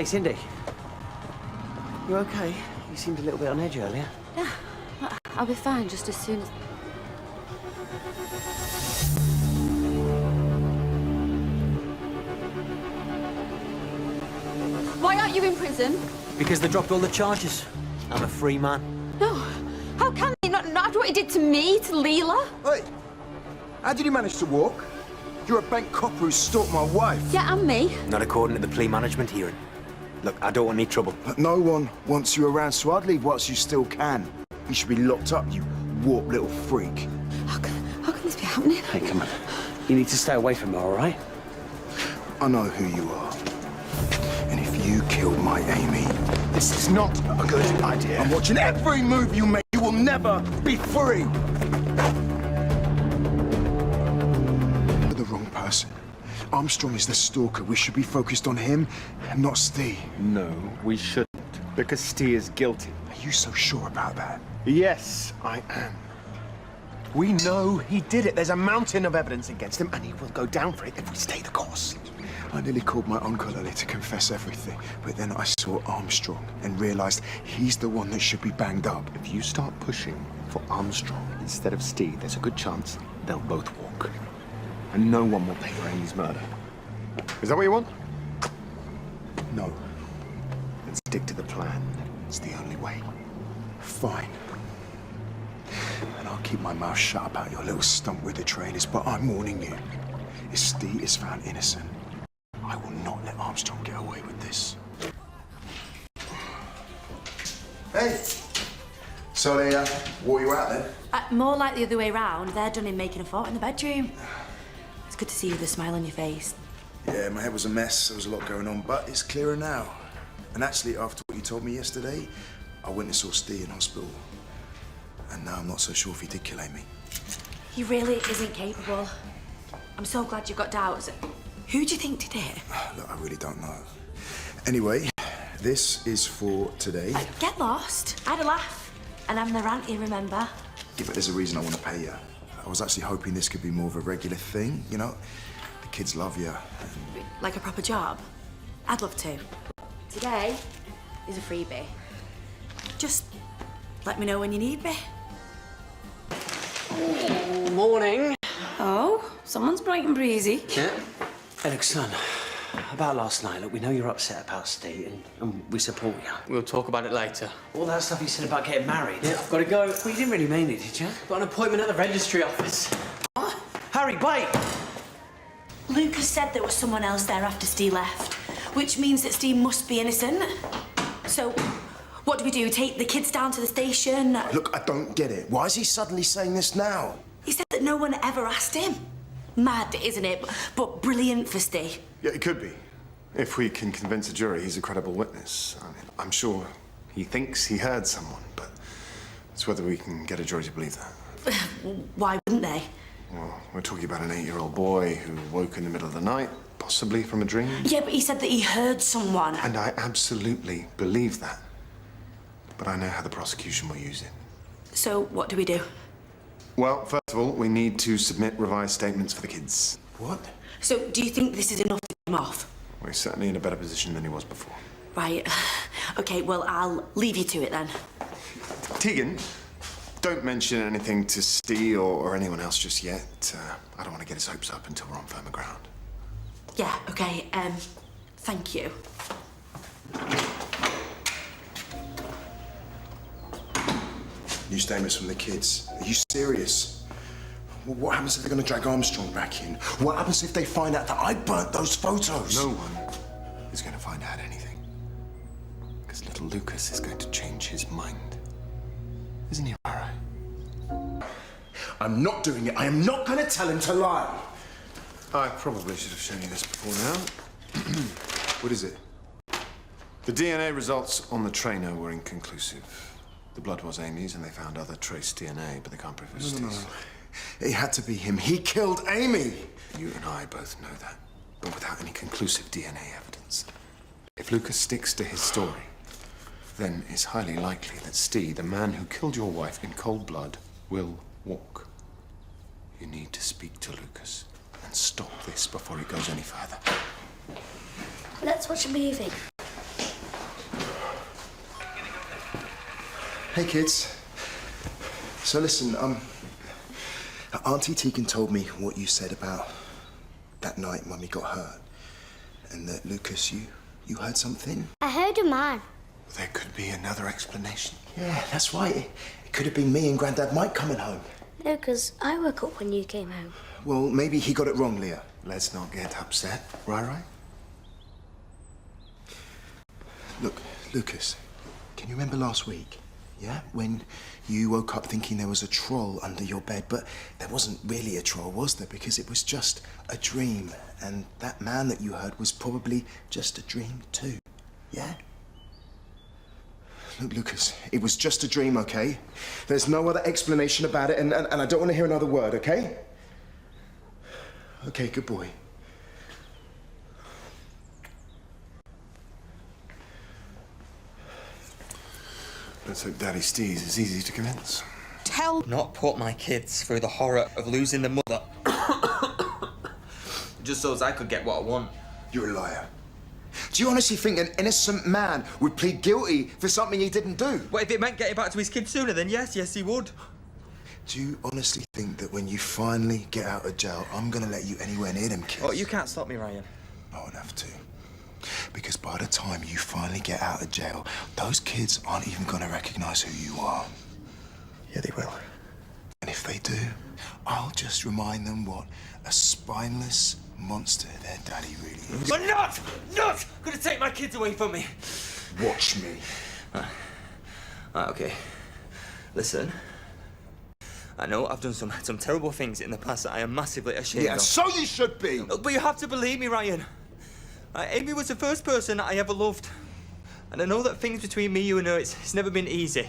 Hey, Cindy. You okay? You seemed a little bit on edge earlier. Yeah, I'll be fine just as soon as... Why aren't you in prison? Because they dropped all the charges. I'm a free man. No. How can they? Not after what he did to me, to Leela? Hey, how did you manage to walk? You're a bank copper who stalked my wife. Yeah, and me. Not according to the plea management hearing. Look, I don't want any trouble. But no one wants you around, so I'd leave whilst you still can. You should be locked up, you warped little freak. How can this be happening? Hey, come on. You need to stay away from her, all right? I know who you are. And if you killed my Amy, this is not a good idea. I'm watching every move you make. You will never be free. You're the wrong person. Armstrong is the stalker. We should be focused on him, and not Steve. No, we shouldn't, because Steve is guilty. Are you so sure about that? Yes, I am. We know he did it. There's a mountain of evidence against him, and he will go down for it if we stay the course. I nearly called my uncle earlier to confess everything, but then I saw Armstrong and realized he's the one that should be banged up. If you start pushing for Armstrong instead of Steve, there's a good chance they'll both walk. And no one will pay for Amy's murder. Is that what you want? No. Then stick to the plan. It's the only way. Fine. And I'll keep my mouth shut about your little stunt with the trainers, but I'm warning you. If Steve is found innocent, I will not let Armstrong get away with this. Hey! So they wore you out then? More like the other way round. They're done in making a fort in the bedroom. It's good to see you with a smile on your face. Yeah, my head was a mess. There was a lot going on, but it's clearer now. And actually, after what you told me yesterday, I went and saw Steve in hospital. And now I'm not so sure if he did kill Amy. He really isn't capable. I'm so glad you've got doubts. Who do you think did it? Look, I really don't know. Anyway, this is for today. Get lost. I had a laugh. And I'm the ranty, remember? Yeah, but there's a reason I want to pay you. I was actually hoping this could be more of a regular thing, you know? The kids love you. Like a proper job? I'd love to. Today is a freebie. Just let me know when you need me. Morning. Oh, someone's bright and breezy. Yeah. Hey, look, son. About last night, look, we know you're upset about Steve, and we support you. We'll talk about it later. All that stuff you said about getting married. Yeah, I've got to go. Well, you didn't really mean it, did you? Got an appointment at the registry office. What? Harry, wait! Lucas said there was someone else there after Steve left, which means that Steve must be innocent. So, what do we do? Take the kids down to the station? Look, I don't get it. Why is he suddenly saying this now? He said that no one ever asked him. Mad, isn't it? But brilliant for Steve. Yeah, it could be. If we can convince a jury he's a credible witness. I mean, I'm sure he thinks he heard someone, but it's whether we can get a jury to believe that. Why wouldn't they? Well, we're talking about an 8-year-old boy who woke in the middle of the night, possibly from a dream. Yeah, but he said that he heard someone. And I absolutely believe that. But I know how the prosecution will use it. So, what do we do? Well, first of all, we need to submit revised statements for the kids. What? So, do you think this is enough to get him off? We're certainly in a better position than he was before. Right. Okay, well, I'll leave you to it then. Tegan, don't mention anything to Steve or anyone else just yet. I don't want to get his hopes up until we're on firmer ground. Yeah, okay, thank you. New statements from the kids. Are you serious? Well, what happens if they're going to drag Armstrong back in? What happens if they find out that I burnt those photos? No one is going to find out anything. Because little Lucas is going to change his mind. Isn't he, Harry? I'm not doing it. I am not going to tell him to lie. I probably should have shown you this before now. What is it? The DNA results on the trainer were inconclusive. The blood was Amy's, and they found other trace DNA, but they can't prove it was Steve's. No. It had to be him. He killed Amy. You and I both know that, but without any conclusive DNA evidence. If Lucas sticks to his story, then it's highly likely that Steve, the man who killed your wife in cold blood, will walk. You need to speak to Lucas and stop this before it goes any further. Let's watch a movie. Hey, kids. So listen, Auntie Tegan told me what you said about that night Mummy got hurt. And that, Lucas, you heard something? I heard a man. There could be another explanation. Yeah, that's right. It could have been me and Grandad Mike coming home. Lucas, I woke up when you came home. Well, maybe he got it wrong, Leah. Let's not get upset, right? Look, Lucas, can you remember last week? Yeah? When you woke up thinking there was a troll under your bed, but there wasn't really a troll, was there? Because it was just a dream. And that man that you heard was probably just a dream too. Yeah? Look, Lucas, it was just a dream, okay? There's no other explanation about it, and I don't want to hear another word, okay? Okay, good boy. Let's hope Daddy Steve's is easy to convince. Not put my kids through the horror of losing the mother. Just so as I could get what I want. You're a liar. Do you honestly think an innocent man would plead guilty for something he didn't do? Well, if it meant getting back to his kids sooner, then yes, he would. Do you honestly think that when you finally get out of jail, I'm gonna let you anywhere near them kids? Oh, you can't stop me, Ryan. I won't have to. Because by the time you finally get out of jail, those kids aren't even gonna recognize who you are. Yeah, they will. And if they do, I'll just remind them what a spineless monster their daddy really is. But not gonna take my kids away from me. Watch me. Okay. Listen. I know I've done some terrible things in the past that I am massively ashamed Yeah, of. so you should be. But you have to believe me, Ryan. Amy was the first person I ever loved. And I know that things between me, you and her, it's never been easy.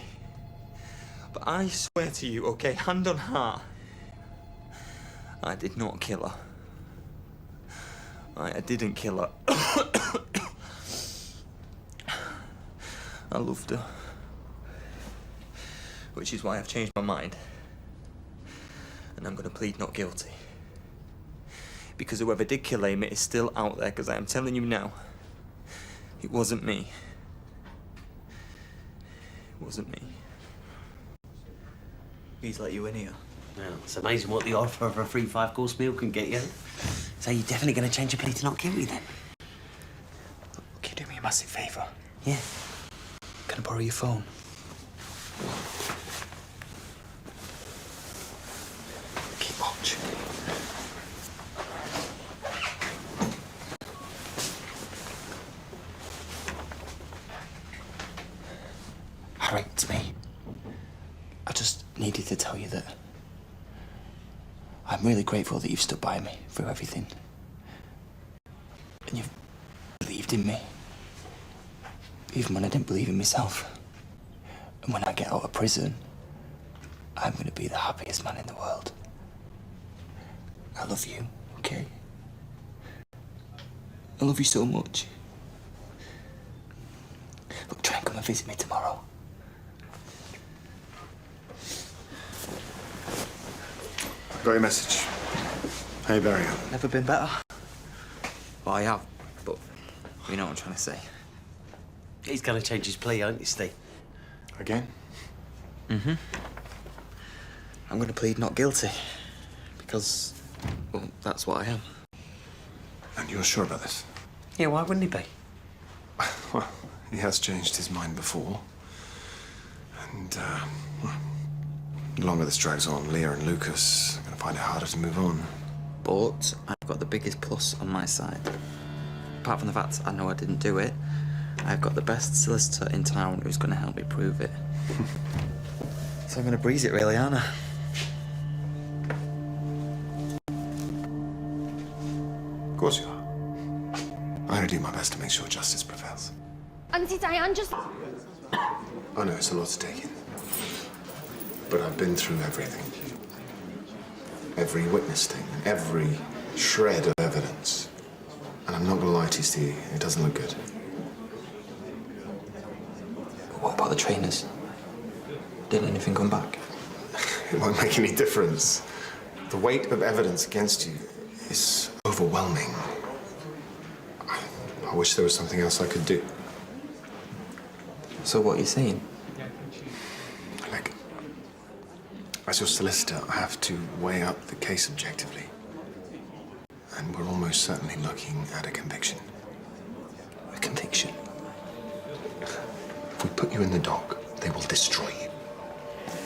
But I swear to you, okay, hand on heart, I did not kill her. I didn't kill her. I loved her. Which is why I've changed my mind. And I'm going to plead not guilty. Because whoever did kill Amy is still out there, because I am telling you now, it wasn't me. It wasn't me. He's let you in here. Well, it's amazing what the offer of a free 5-course meal can get you. So you're definitely going to change your plea to not guilty then? Can you do me a massive favour? Yeah. Can I borrow your phone? Keep watch. Harry, it's me. I just needed to tell you that I'm really grateful that you've stood by me through everything. And you've believed in me. Even when I didn't believe in myself. And when I get out of prison, I'm going to be the happiest man in the world. I love you, okay? I love you so much. Look, try and come and visit me tomorrow. Got your message. Hey, Barry. Never been better. Well, I have, but you know what I'm trying to say. He's going to change his plea, aren't you, Steve? Again? Mm-hmm. I'm going to plead not guilty. Because, well, that's what I am. And you're sure about this? Yeah, why wouldn't he be? Well, he has changed his mind before. And, well, the longer this drags on, Leah and Lucas are going to find it harder to move on. But I've got the biggest plus on my side. Apart from the fact I know I didn't do it, I've got the best solicitor in town who's going to help me prove it. So I'm going to breeze it, really, aren't I? Of course you are. I'm going to do my best to make sure justice prevails. Auntie Diane, just... I know it's a lot to take in. But I've been through everything. Every witness statement, every shred of evidence. And I'm not going to lie to you, Stevie, it doesn't look good. What about the trainers? Did anything come back? It won't make any difference. The weight of evidence against you is overwhelming. I wish there was something else I could do. So what are you saying? As your solicitor, I have to weigh up the case objectively. And we're almost certainly looking at a conviction. A conviction? If we put you in the dock, they will destroy you.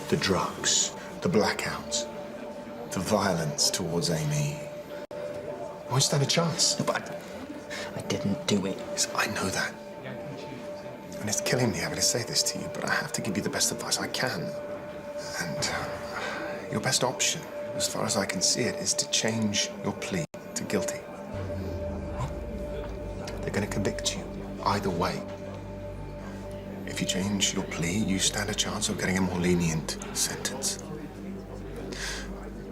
The drugs, the blackouts, the violence towards Amy. You won't stand a chance. No, but I didn't do it. Yes, I know that. And it's killing me having to say this to you, but I have to give you the best advice I can. And your best option, as far as I can see it, is to change your plea to guilty. They're going to convict you either way. If you change your plea, you stand a chance of getting a more lenient sentence.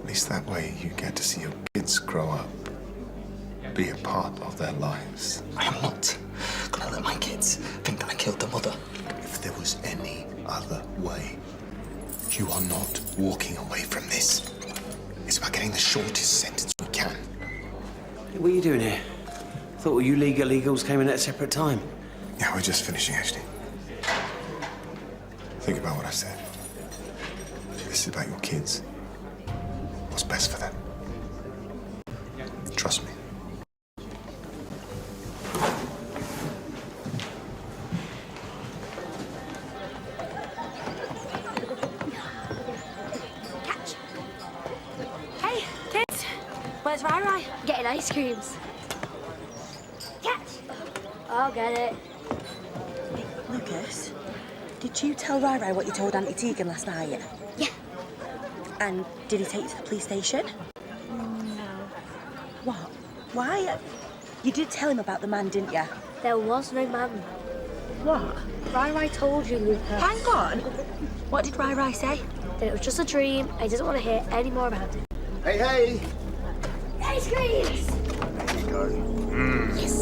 At least that way you get to see your kids grow up, be a part of their lives. I am not gonna let my kids think that I killed their mother. If there was any other way, you are not walking away from this. It's about getting the shortest sentence we can. What are you doing here? Thought all you legal illegals came in at a separate time. Yeah, we're just finishing, actually. Think about what I said. This is about your kids. What's best for them. Trust me. Hey, kids. Where's Rai? Getting ice creams. Catch! I'll get it. Lucas, did you tell Rai what you told Auntie Tegan last night? Yeah. And did he take you to the police station? No. What? Why? You did tell him about the man, didn't you? There was no man. What? Rai told you, Lucas. Hang on. What did Rai say? That it was just a dream. I didn't want to hear any more about it. Hey, hey! Ice creams! There you go. Yes.